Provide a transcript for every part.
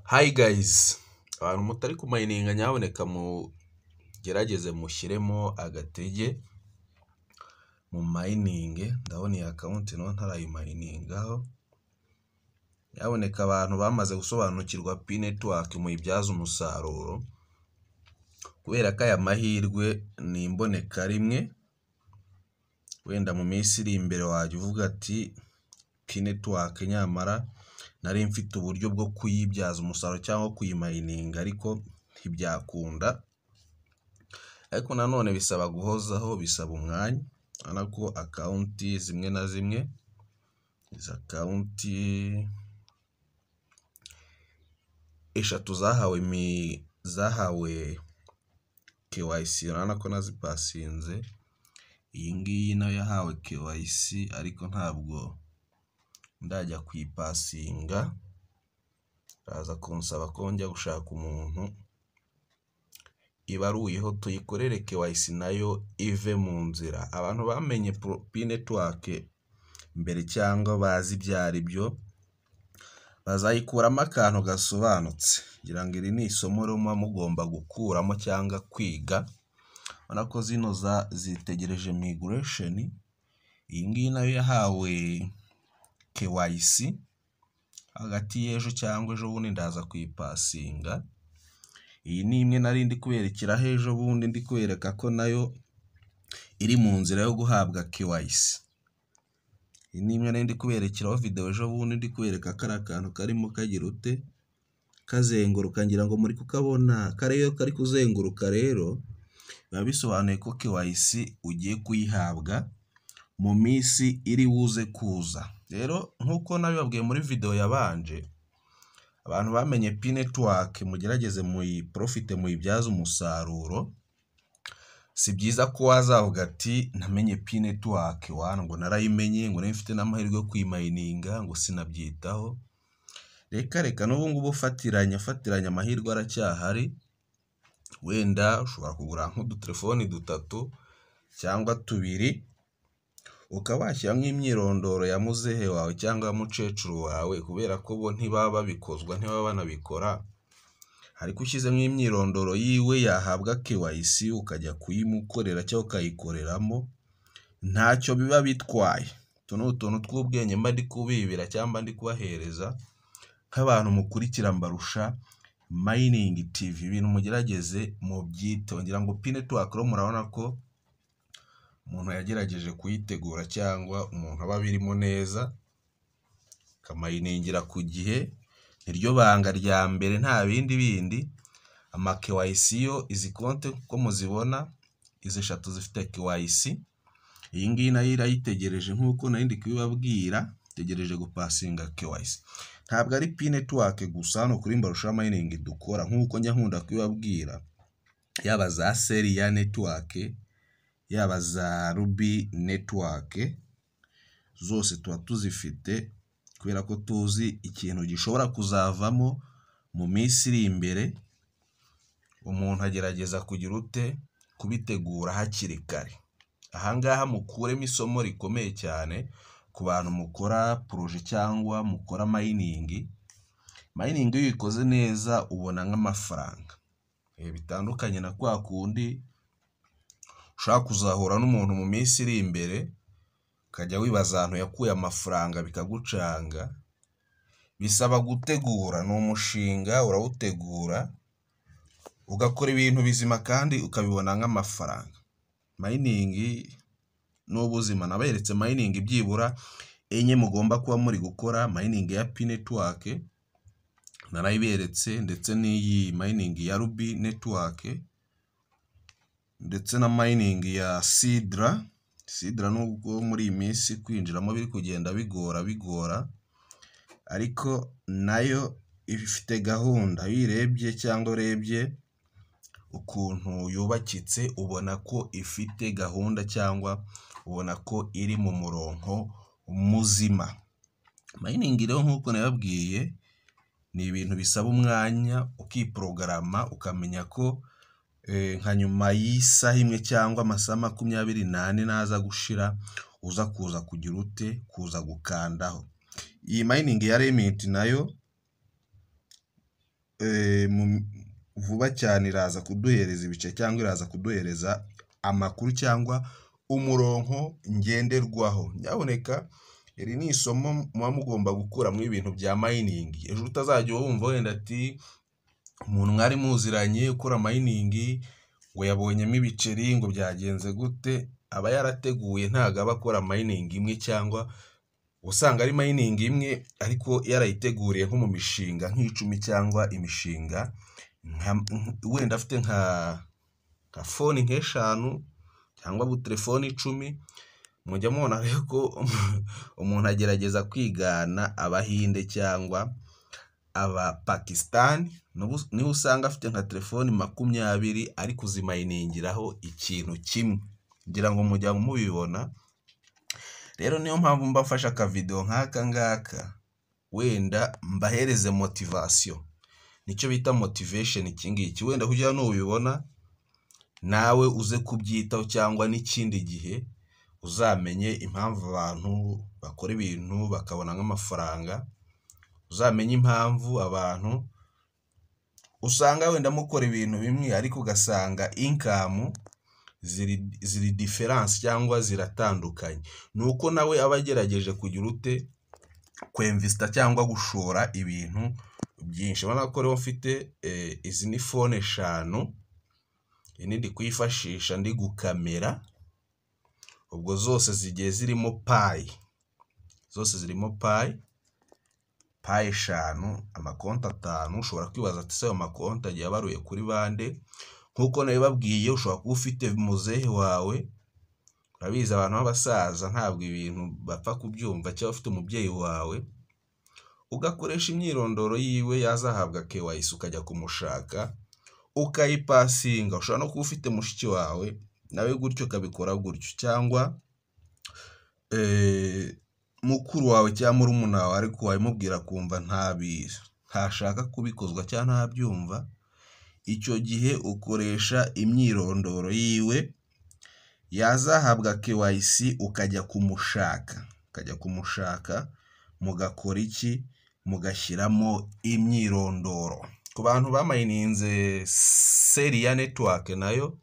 Hi guys, abantu mutari kumayininga nyaboneka mugerageze mushyiremo agatege mu mayininge. Ndabona iyi account no ntarayimayiningaho. Nyaboneka abantu bamaze gusobanukirwa Pi network muyibyaza umusaruro, kubera ko aya mahirwe ni imboneka rimwe. Wenda mu minsi iri imbere wajya uvuga ati Pi network nyamara nari mfite uburyo bwo kuyibyaza umusaruro cyangwa kuyimayininga ariko ntibyakunda. Ariko nanone bisaba guhozaho, bisaba umwanya. Urabona ko account zimwe na zimwe izi account eshatu zahawe KYC, urabona ko nazipasinze. Iyi ngiyi nayo yahawe KYC ariko ntabwo ndajya kuyipasinga. Raza kunsaba ko njya gushaka umuntu ibaruyeho tuyikorere KYC nayo ive mu nzira. Abantu bamenye Pi network mbere cyangwa bazi ibyari byo bazayikuramo akantu gasobanutse. Ngira ngo iri ni isomo ruma mugomba gukuramo cyangwa kwiga. Urabona ko zino zitegereje migration. Iyi ngiyi nayo yahawe KYC hagati y'ejo cyangwa ejo bundi ndaza kuyipasinga. Iyi ni imwe nari ndi kuberekera ejo bundi, ndi kwereka ko nayo iri mu nzira yo guhabwa KYC. Iyi ni imwe nari ndi kuberekeraho video ejo bundi, ndi kwereka ko ari akantu karimo kagira ute kazenguruka. Ngira ngo muri kukabona kariyo kari kuzenguruka. Rero biba bisobanuye ko KYC ugiye kuyihabwa mu minsi iri buze kuza. Rero nkuko nabibabwiye muri video yabanje, abantu bamenye Pi network mugerageze muyiprofite muyibyaza umusaruro. Si byiza ko wazavuga ati namenye Pi network ngo narayimenye ngo mfite n'amahirwe yo kuyimayininga ngo sinabyitaho. Reka n'ubu ngubu fatiranya amahirwe aracyahari. Wenda ushobora kugura nk'udutelefoni 3 cyangwa 2 ukaba washyiramo imyirondoro ya muzehe wawe cyangwa mukecuru wawe, kubera ko bo ntibaba babikozwa, ntibaba banabikora. Ariko ushyizemo imyirondoro yiwe yahabwa KYC ukajya kuyimukorera cyangwa ukayikoreramo, ntacyo biba bitwaye. Utu ni utuntu tw'ubwenge mba ndi kubibira cyangwa ndi kubahereza nk'abantu mukurikira Mbarusha Mining TV. Ibintu mugerageze mubyiteho. Ngira ngo Pi network ro murabona ko umuntu yagerageje kuyitegura cyangwa umuntu aba birimo neza kamayiningira ku gihe. Niryo banga rya mbere, nta bindi. Ama KYC yo izi konte ko muzibona izi eshatu zifite KYC. Iyi ngiyi nayo irayitegereje nkuko nari ndi kubibabwira, tegereje gupasinga KYC. Ntabwo ari Pi network gusa hano kuri Mbarusha Mining dukora, nkuko njya nkunda kubibabwira, yaba za Seria network, yaba za Ruby network, zose tuba tuzifite kubera ko tuzi ikintu gishobora kuzavamo mu minsi iri imbere. Umuntu agerageza kugira ute kubitegura hakiri kare. Ahangaha mukuremo isomo rikomeye cyane ku bantu mukora projet cyangwa mukora mining. Mining iyo uyikoze neza ubona nk'amafaranga. Bitandukanye na kwa kundi ushaka kuzahura n'umuntu mu minsi iri imbere ukajya wibaza ahantu yakuye amafaranga bikagucanga. Bisaba gutegura, ni umushinga urawutegura ugakora ibintu bizima kandi ukabibona nk'amafaranga. Mining n'ubuzima. Naberetse mining byibura enye mugomba kuba muri gukora. Mining ya Pi network narayiberetse, ndetse n'iyi mining ya Ruby network, ndetse na mining ya Sidra. Nubwo muri iyi minsi kwinjiramo biri kugenda bigora, ariko nayo ifite gahunda. Iyo urebye cyangwa urebye ukuntu yubakitse ubona ko ifite gahunda cyangwa ubona ko iri mu murongo muzima. Mining rero nkuko nababwiye ni ibintu bisaba umwanya, ukiprograma ukamenya ko nka nyuma y'isaha imwe cyangwa amasaha 24 naza gushira uza kuza kugira ute kuza gukandaho. Iyi mining ya Remit nayo vuba cyane iraza kuduhereza ibice cyangwa iraza kuduhereza amakuru cyangwa umurongo ngenderwaho. Nyaboneka iri ni isomo muba mugomba gukuramo ibintu bya mining. Ejo utazajya wumva wenda ati umuntu mwari muziranye ukora mining ngo yabonyemo ibiceri ngo byagenze gute. Aba yarateguye, ntago aba akora mining imwe, cyangwa usanga ari mining imwe ariko yarayiteguriye nko mu mishinga nk'icumi cyangwa imishinga wenda afite nka phone nk'eshanu cyangwa telefone 10. Mujya mubona rero ko umuntu agerageza kwigana Abahinde cyangwa aba Pakistan, niho usanga afite nka telefone 20 ari kuzimayiningiraho ikintu kimwe. Ngira ngo mujya mubibona. Rero niyo mpamvu mbafasha aka video nk'aka ngaka, wenda mbahereze motivation. Nicyo bita motivation iki ngiki, wenda kugira nubibona nawe uze kubyitaho, cyangwa n'ikindi gihe uzamenye impamvu abantu bakora ibintu bakabona nk'amafaranga. Uzamenye impamvu abantu usanga wenda mukora ibintu bimwe ariko ugasanga income ziri difference cyangwa ziratandukanye. Nuko nawe aba agerageje kugira ute kwinvesta cyangwa gushora ibintu byinshi. Ubona ko rero mfite izi ni phone 5, ini ndi kwifashisha ndi gukamera. Ubwo zose zigiye zirimo Pi, zose zirimo Pi 5, amakonti 5. Ushobora kwibaza ati se ayo makonti agiye abaruye kuri bande? Nkuko nabibabwiye, ushobora kuba ufite muzehe wawe. Urabizi abantu b'abasaza ntabwo ibintu bapfa kubyumva, cyangwa ufite umubyeyi wawe ugakoresha imyirondoro yiwe, yazahabwa KYC ukajya kumushaka ukayipasinga. Ushobora no kuba ufite mushiki wawe nawe gutyo kabikora gutyo, cyangwa mukuru wawe cyangwa murumuna wawe ariko wabimubwira kumva ntashaka kubikozwa cyangwa ntabyumva. Icyo gihe ukoresha imyirondoro yiwe, yazahabwa KYC ukajya kumushaka, mugakora iki? Mugashyiramo imyirondoro. Ku bantu bamayininze Seria network nayo,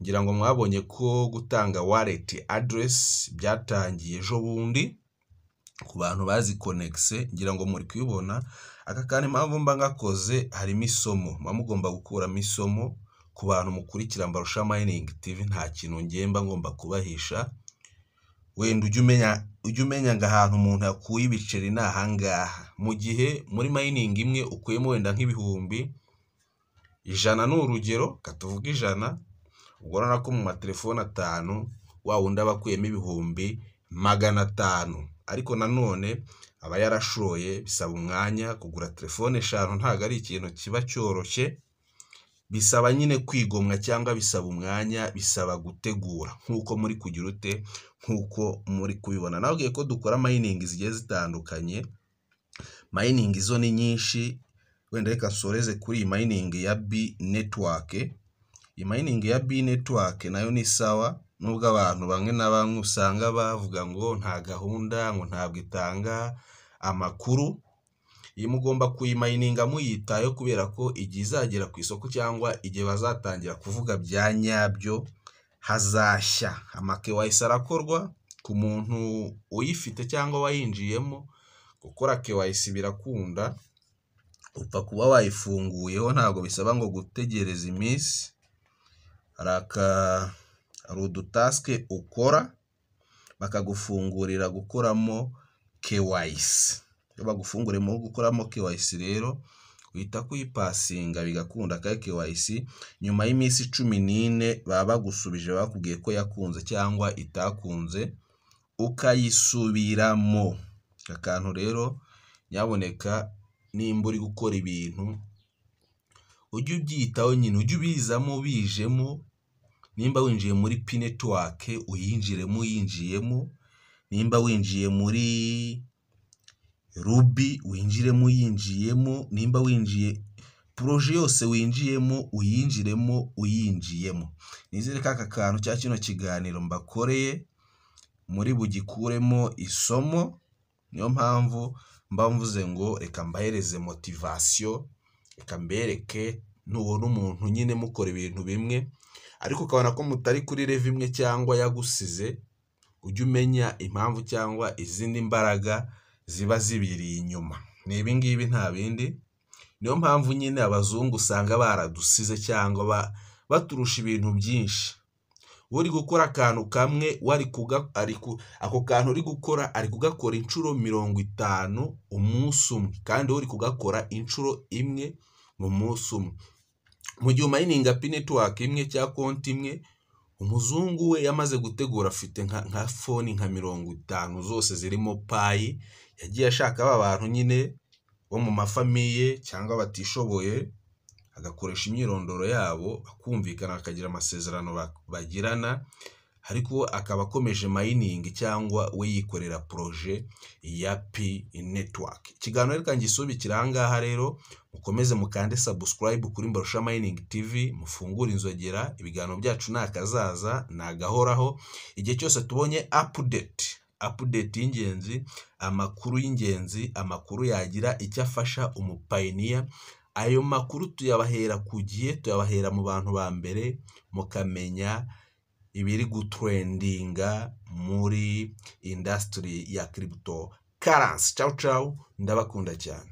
ngira ngo mwabonye ko gutanga wallet address byatangiye ejo bundi ku bantu bazi Connexe. Ngira ngo muri kwibona aka kandi impamvu mba ngakoze harimo isomo. Muba mugomba gukuramo isomo ku bantu mukurikira Mbarusha Mining TV. Nta kintu ngemba ngomba kubahisha. Wenda ujye umenya ngo ahantu umuntu yakuye ibiceri ni ahangaha. Mu gihe muri mining imwe ukuyemo wenda nk'ibihumbi 100 ni urugero, katuvuga 100, ubwo urabona ko mu matelefone 5 wa wundi aba akuyemo ibihumbi 500. Ariko nanone aba yarashoye, bisaba umwanya. Kugura telefone 5 ntago ari ikintu kiba cyoroshye, bisaba nyine kwigomwa cyangwa bisaba umwanya, bisaba gutegura. Nkuko muri kugira ute, nkuko muri kubibona. Nabwiye ko dukora mining zigiye zitandukanye. Mining izo ni nyinshi, wenda reka soreze kuri iyi mining ya B network. Iyi mining ya B network nayo ni sawa, nubwo abantu bamwe na bamwe usanga bavuga ngo nta gahunda, ngo ntabwo itanga amakuru. Iyi mugomba kuyimayininga muyitayo, kubera ko igihe izagera ku isoko cyangwa igihe bazatangira kuvuga bya nyabyo hazashya. KYC arakorwa ku muntu uyifite cyangwa wayinjiyemo. Gukora KYC birakunda, upfa kuba wayifunguyeho, ntabwo bisaba ngo gutegereza iminsi. Hari udutaske ukora bakagufungurira gukoramo KYC. Iyo bagufunguremo gukoramo KYC rero uhita kuyipasinga bigakunda ka KYC. Nyuma y'iminsi 14 baba bagusubije bakubwiye ko yakunze cyangwa itakunze, ukayisubiramo. Akantu rero nyaboneka, nimba uri gukora ibintu ujye ubyitaho nyine, ujye ubizamo bijemo. Nimba winjiye muri P network uyinjiyemo, nimba winjiye muri Ruby winjiremo uyinjiyemo, nimba winjiye projet yose winjiyemo uyinjiyemo. Nizere ko aka kantu cya kino kiganiro mbakoreye muri bugikuremo isomo. Niyo mpamvu mba mvuze ngo reka mbahereze motivation reka mbereke, nubona umuntu nyine mukora ibintu bimwe ariko ukabona ko mutari kuri level imwe cyangwa yagusize, ujye umenya impamvu cyangwa izindi mbaraga ziba zibiri inyuma. Ni ibi ngibi nta bindi. Niyo mpamvu nyine abazungu usanga baradusize cyangwa baturusha ibintu byinshi. Uri gukora akantu kamwe ako kantu uri gukora ari kugakora inshuro 50 umunsi umwe, kandi uri kugakora inshuro imwe mu munsi umwe. Mu gihe umayininga pi network imwe cyangwa konti imwe, umuzungu we yamaze gutegura afite nka phone nka 50 zose zirimo payi, yagiye ashaka abantu nyine bo mu mafamiye cyangwa batishoboye, agakoresha imyirondoro yabo, bakumvikana bakagira amasezerano bagirana, ariko akaba akomeje mining cyangwa we yikorera projet ya pi network. Ikiganiro reka ngisubikira ahangaha rero, mukomeze mukande subscribe kuri Mbarusha Mining TV, mufungure inzogera, ibiganiro byacu nakazaza nagahoraho. Igihe cyose tubonye update y'ingenzi, amakuru y'ingenzi, amakuru yagira icyo afasha umupayiniya, ayo makuru tuyabahera ku gihe, tuyabahera mu bantu ba mbere, mukamenya ibiri gutrendinga muri industry ya cryptocurrency. Ciao ciao, ndabakunda cyane.